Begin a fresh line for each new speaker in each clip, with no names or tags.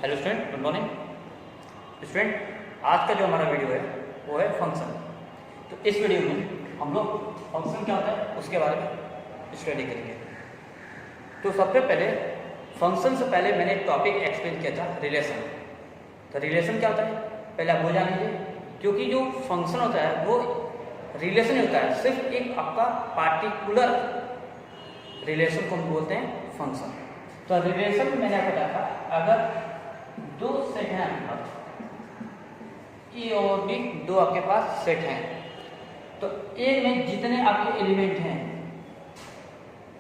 Hello student, good morning student. आज का जो हमारा वीडियो है वो है फंक्शन। तो इस वीडियो में हम लोग फंक्शन क्या होता है उसके बारे में स्टडी करेंगे। तो सबसे पहले फंक्शन से पहले मैंने एक टॉपिक एक्सप्लेन किया था, रिलेशन। तो रिलेशन क्या होता है पहले आप वो जान लीजिए, क्योंकि जो फंक्शन होता है वो रिलेशन होता है, सिर्फ एक आपका पार्टिकुलर रिलेशन को हम बोलते हैं फंक्शन। तो रिलेशन में मैंने आपको बताया था, अगर दो सेट हैं ए और बी, दो आपके पास सेट हैं, तो ए में जितने आपके एलिमेंट हैं,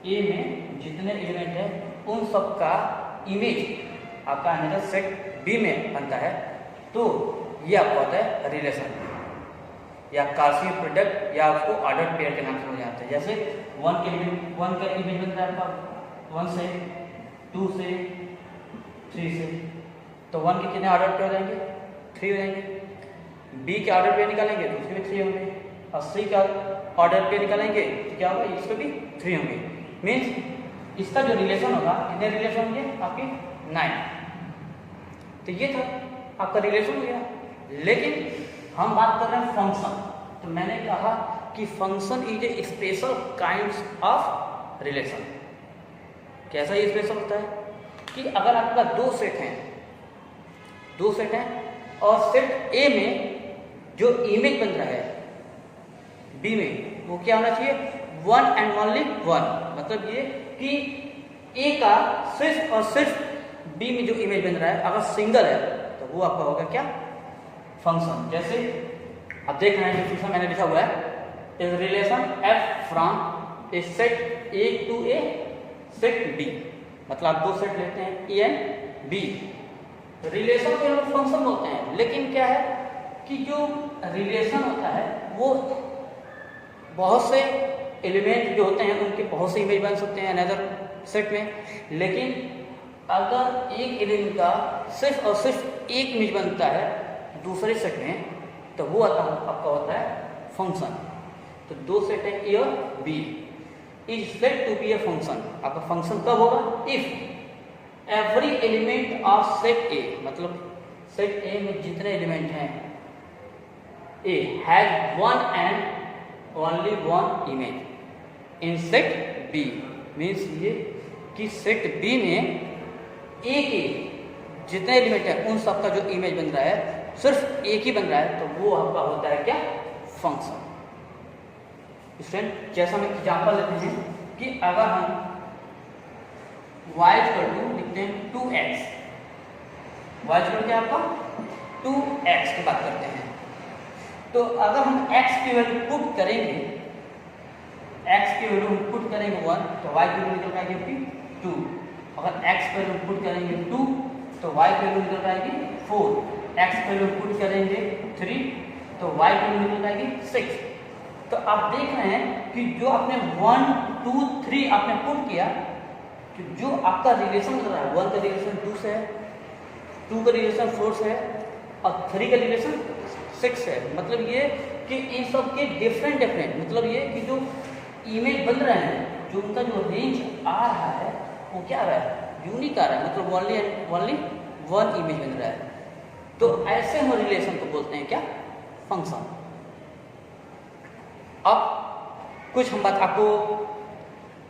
ए में जितने एलिमेंट हैं उन सब का इमेज आपका हमेशा सेट बी में बनता है। तो ये आपका होता है रिलेशन या कार्सियन प्रोडक्ट, या उसको ऑर्डर पेयर के नाम से हो जाता है। जैसे वन का इमेज बनता है आपका 1 से, 2 से, 3 से। तो 1 के कितने ऑर्डर पे हो जाएंगे? 3 हो जाएंगे। बी के ऑर्डर पे निकालेंगे तो उसके भी 3 होंगे, और सी का ऑर्डर पे निकालेंगे तो क्या होगा, इसके भी 3 होंगे। मीन्स इसका जो रिलेशन होगा, कितने रिलेशन होंगे आपके? 9। तो ये था आपका रिलेशन हो गया। लेकिन हम बात कर रहे हैं फंक्शन। तो मैंने कहा कि function is a special kind of relation. कैसा ये स्पेशल होता है कि अगर आपका दो सेट हैं और सेट ए में जो इमेज बन रहा है बी में, वो क्या होना चाहिए? 1 and only 1। मतलब ये कि ए का सिर्फ और सिर्फ बी में जो इमेज बन रहा है अगर सिंगल है तो वो आपका होगा क्या? फंक्शन। जैसे अब देख रहे हैं डिफिनेशन मैंने लिखा हुआ है, is relation F from a set A to a set B. मतलब आप दो सेट लेते हैं ए एंड बी, रिलेशन को लोग फंक्शन बोलते हैं। लेकिन क्या है कि जो रिलेशन होता है वो बहुत से एलिमेंट जो होते हैं उनके बहुत से इमेज बन सकते हैं अनदर सेट में। लेकिन अगर एक एलिमेंट का सिर्फ और सिर्फ एक इमेज बनता है दूसरे सेट में, तो वो आपका होता है फंक्शन। तो दो सेट है ए और B, is set to B a function. आपका फंक्शन कब होगा? If every element of set A, मतलब सेट ए में जितने एलिमेंट हैं A has 1 and only 1 image in set B. Means ये कि सेट बी में ए के जितने एलिमेंट हैं उन सब का जो इमेज बन रहा है सिर्फ एक ही बन रहा है, तो वो आपका होता है क्या? फंक्शन। स्टूडेंट, जैसा हम एग्जाम्पल लेते हैं कि अगर हम y लिखते हैं 2x, y क्या आपका 2x की बात करते हैं। तो अगर हम x की वैल्यू पुट करेंगे, x की वैल्यू हम पुट करेंगे 1, तो y की वैल्यू निकल आएगी 2। अगर x की वैल्यू पुट करेंगे 2, तो y की वैल्यू निकल आएगी 4। x की वैल्यू पुट करेंगे 3, तो y की वैल्यू निकल आएगी 6। तो आप देख रहे हैं कि जो आपने 1, 2, 3 आपने पुट किया, तो जो आपका रिलेशन बन रहा है 1 का रिलेशन 2 से है, 2 का रिलेशन 4 से है, और 3 का रिलेशन 6 से है। मतलब ये कि इन सब के डिफरेंट मतलब ये कि जो इमेज बन रहे हैं, जो उनका जो रेंज आ रहा है वो क्या आ रहा है? यूनिक आ रहा है। मतलब ओनली 1 इमेज बन रहा है। तो ऐसे हम रिलेशन को बोलते हैं क्या? फंक्शन। अब कुछ हम बात आपको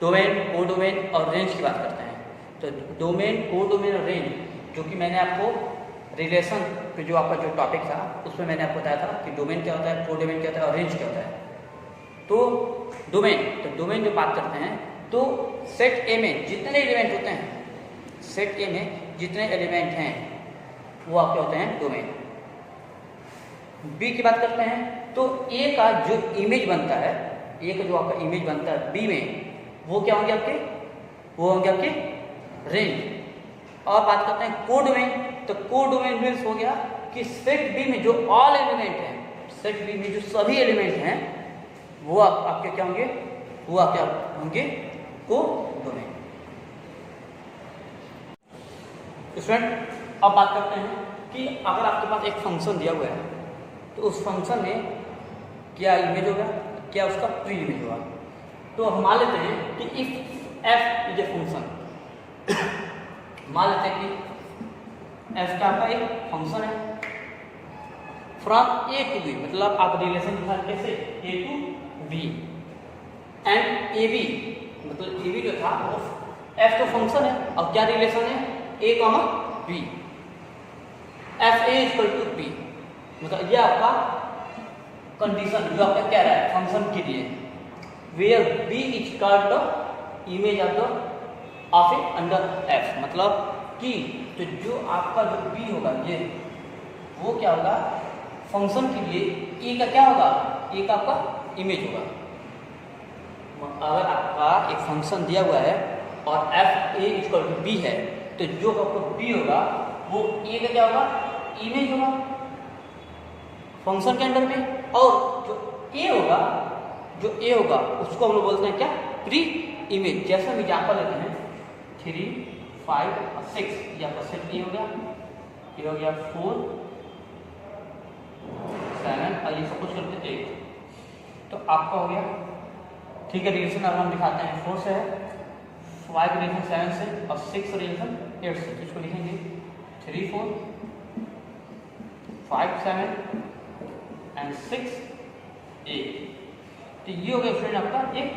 डोमेन, कोडोमेन और रेंज की बात करते हैं। तो डोमेन, कोडोमेन और रेंज, जो कि मैंने आपको रिलेशन पे जो आपका जो टॉपिक था उसमें मैंने आपको बताया था कि डोमेन क्या होता है, कोडोमेन क्या होता है और रेंज क्या होता है। तो डोमेन जो बात करते हैं, तो सेट ए में जितने एलिमेंट होते हैं, सेट ए में जितने एलिमेंट हैं वो आपके होते हैं डोमेन। बी की बात करते हैं, तो ए का जो इमेज बनता है, ए का जो आपका इमेज बनता है बी में, वो क्या होंगे आपके? वो होंगे आपके रेंज। और बात करते हैं कोडोमेन, तो कोडोमेन मीन्स हो गया कि सेट बी में जो ऑल एलिमेंट हैं, सेट बी में जो सभी एलिमेंट हैं वो आपके क्या होंगे? वो आपके होंगे कोडोमेन। स्टूडेंट, अब बात करते हैं कि अगर आपके पास एक फंक्शन दिया हुआ है तो उस फंक्शन में क्या इमेज होगा, क्या उसका प्री इमेज होगा। तो हम मान लेते हैं कि if f is a function, मान लेते हैं कि एफ का आपका एक फंक्शन है फ्रॉम ए टू बी, मतलब आप रिलेशन दिखा कैसे A to B, and A B मतलब ए बी जो था वो एफ तो फंक्शन है और क्या रिलेशन है A comma B, F A equal to B, मतलब ये आपका कंडीशन जो आपका कह रहा है फंक्शन के लिए, where B is called the image of the of A under F, मतलब कि तो जो आपका जो बी होगा ये वो क्या होगा फंक्शन के लिए ए का क्या होगा, ए का आपका इमेज होगा। अगर आपका एक फंक्शन दिया हुआ है और F A equal to B है तो जो आपका बी होगा वो ए का क्या होगा इमेज होगा फंक्शन के अंदर में, और जो ए होगा उसको हम लोग बोलते हैं क्या प्री इमेज। जैसे हम एग्जाम्पल लेते हैं 3, 5 और 6, ये आपका सेट ए हो गया, ये हो गया 4, 7 और ये सब कुछ करते हैं 8, तो आपका हो गया ठीक है। रिलेशन अब हम दिखाते हैं 4 से है, 5 रिलेशन 7 से और 6 रिलेशन 8 से, इसको लिखेंगे 3, 4, 5, 7 एंड 6, 8, तो ये हो गया फ्रेंड आपका एक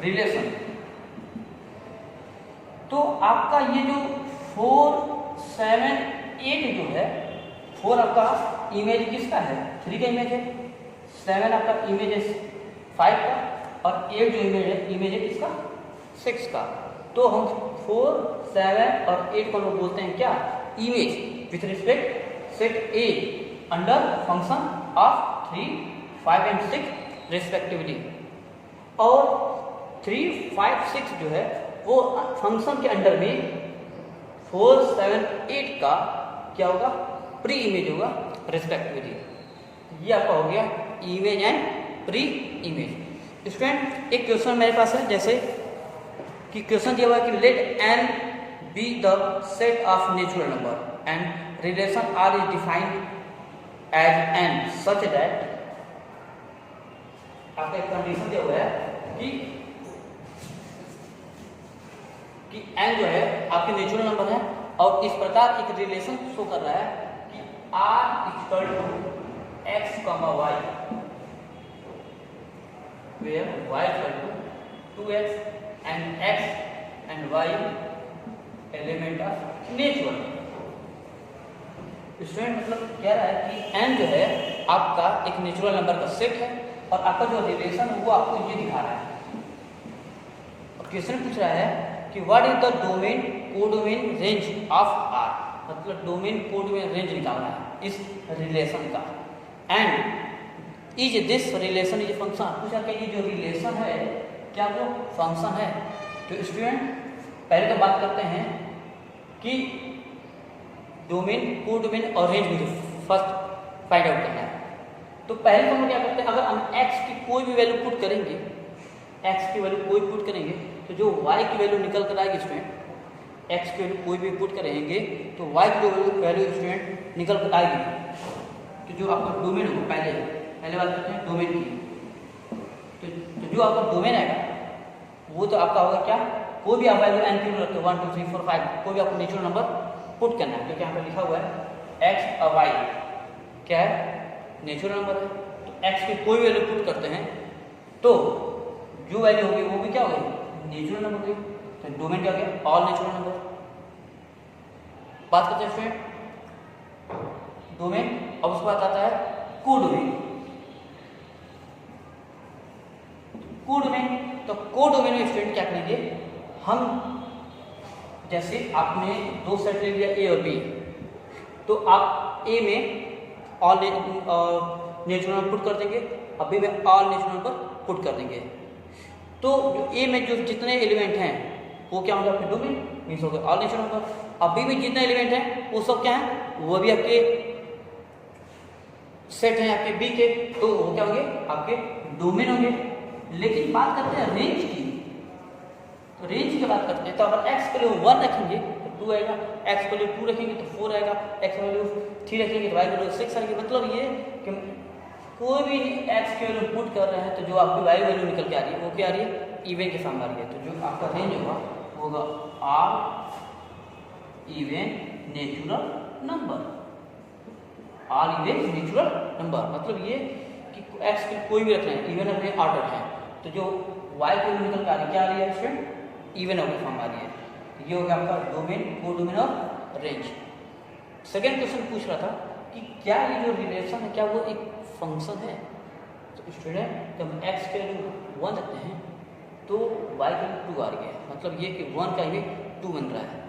रिलेशन। तो आपका ये जो 4, 7, 8 जो है 4 आपका इमेज किसका है 3 का इमेज है, 7 आपका इमेज है 5 का और 8 जो इमेज है किसका 6 का। तो हम 4, 7 और 8 को हम बोलते हैं क्या image with respect set A under function of 3, 5 and 6 respectively. और 3, 5, 6 जो है वो फंक्शन के अंडर में 4, 7, 8 का क्या होगा प्री इमेज होगा रिस्पेक्टिवली। ये आपका हो गया image and pre image. Student एक क्वेश्चन मेरे पास है, जैसे कि क्वेश्चन दिया हुआ है कि let N be the set of natural number and relation R is defined as N such that, आपका एक कंडीशन दिया हुआ है कि एन जो है आपके नेचुरल नंबर है और इस प्रकार एक रिलेशन शो कर रहा है कि R equal to X comma Y, where Y equal to 2x and x and y element of natural. Student मतलब कह रहा है कि n जो है आपका एक नेचुरल नंबर का सेट है और आपका जो रिलेशन है वो आपको ये दिखा रहा है। और क्वेश्चन पूछ रहा है कि what is the domain codomain range of R, मतलब डोमेन कोडोमेन रेंज निकालना है इस रिलेशन का। And is this relation is function, पूछा कि ये जो रिलेशन है क्या वो फंक्शन है। तो स्टूडेंट पहले तो बात करते हैं कि डोमेन कोडोमेन और रेंज में फर्स्ट फाइंड आउट करना है। तो पहले तो हम क्या करते हैं, अगर हम x की कोई भी वैल्यू पुट करेंगे, x की वैल्यू कोई पुट करेंगे तो जो y की वैल्यू निकल कर आएगी स्टूडेंट, x की वैल्यू कोई भी पुट करेंगे तो y की जो वैल्यू स्टूडेंट निकल कर आएगी। तो जो आपका डोमेन होगा पहले बात करते हैं डोमेन की। तो जो आपका डोमेन आएगा वो तो आपका होगा क्या, कोई भी आप वैल्यू n की रखते हो 1, 2, 3, 4, 5 कोई भी आपको नेचुरल नंबर पुट करना है, क्योंकि यहाँ पर लिखा हुआ है x और y क्या है नेचुरल नंबर है। तो x की कोई वैल्यू पुट करते हैं तो जो वैल्यू होगी वो भी क्या होगी नेचुरल नंबर होगी। तो डोमेन क्या हो गया ऑल नेचुरल नंबर। बात करते हैं फ्रेंड डोमेन, अब उसके बाद आता है कोडोमेन। कोडोमेन, तो कोडोमेन में स्टूडेंट क्या करेंगे, हम जैसे आपने दो सेट ले लिया ए और बी, तो आप ए में ऑल नेचुरल नंबर पुट कर देंगे और बी में ऑल नेचुरल नंबर पुट कर देंगे। तो जो ए में जो जितने एलिमेंट हैं वो क्या होंगे आपके डोमेन मीन्स हो गए ऑल नेचुरल नंबर, और बी में जितने एलिमेंट हैं वो सब क्या हैं वो भी आपके सेट हैं आपके बी के, तो वो क्या होंगे आपके डोमेन होंगे। लेकिन बात करते हैं रेंज की, तो रेंज की बात करते हैं तो अगर x के लिए 1 रखेंगे तो 2 आएगा, x के लिए 2 रखेंगे तो 4 आएगा, x के लिए 3 रखेंगे तो y के लिए 6 आएगी। मतलब ये कि कोई भी x के वैल्यू पुट कर रहे हैं तो जो आपकी y वैल्यू निकल के आ रही है वो क्या आ रही है इवन के सामने आ रही है। तो जो आपका रेंज होगा वो होगा r even natural number, all image natural number, मतलब ये कि एक्स के कोई भी रखना है, इवन अपने ऑर्डर है, तो जो वाई की निकल कर आ रही क्या आ रही है स्टूडेंट, इवन ऑर्डर फॉर्म आ रही है। ये हो गया आपका डोमेन, को डोमेन और रेंज। सेकेंड क्वेश्चन पूछ रहा था कि क्या ये जो रिलेशन है क्या वो एक फंक्शन है। तो स्टूडेंट जब एक्स के वैल्यू 1 रखते हैं तो वाई की वैल्यू 2 आ रही है, मतलब ये कि 1 का इमेज 2 बन रहा है।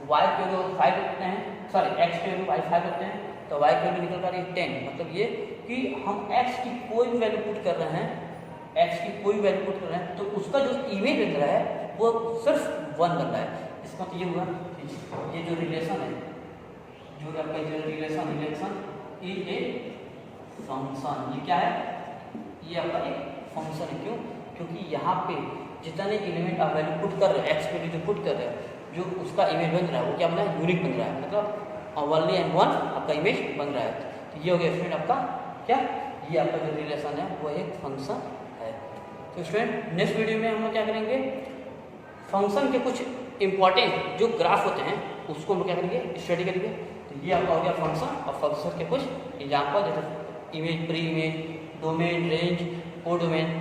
वाई के वैल्यू 5 रखते हैं, सॉरी एक्स के वैल्यू 5 रखते हैं तो वाई की वैल्यू निकल कर आ रही है 10, मतलब ये कि हम एक्स की कोई भी वैल्यू पुट कर रहे हैं, एक्स की कोई वैल्यू पुट कर रहे हैं तो उसका जो इमेज बन रहा है वो सिर्फ 1 बन रहा है। इसका मतलब ये हुआ ये जो रिलेशन है, जो आपका जो रिलेशन इज ए फंक्शन, ये क्या है, ये आपका एक फंक्शन है। क्यों? क्योंकि यहाँ पे जितने एलिमेंट आप वैल्यू पुट कर रहे हैं, एक्स पे जो पुट कर रहे हैं, जो उसका इमेज बन रहा है वो क्या बन रहा है, यूनिक बन रहा है, मतलब ओनली एंड वन आपका इमेज बन रहा है। तो ये हो गया स्टूडेंट आपका क्या, ये आपका जो रिलेशन है वो एक फंक्शन है। तो स्टूडेंट नेक्स्ट वीडियो में हम लोग क्या करेंगे, फंक्शन के कुछ इंपॉर्टेंट जो ग्राफ होते हैं उसको हम क्या करेंगे, स्टडी करेंगे। तो ये आपका हो गया फंक्शन, और फंक्शन के कुछ एग्जाम्पल जैसे image, pre image, domain, range, को डोमेन,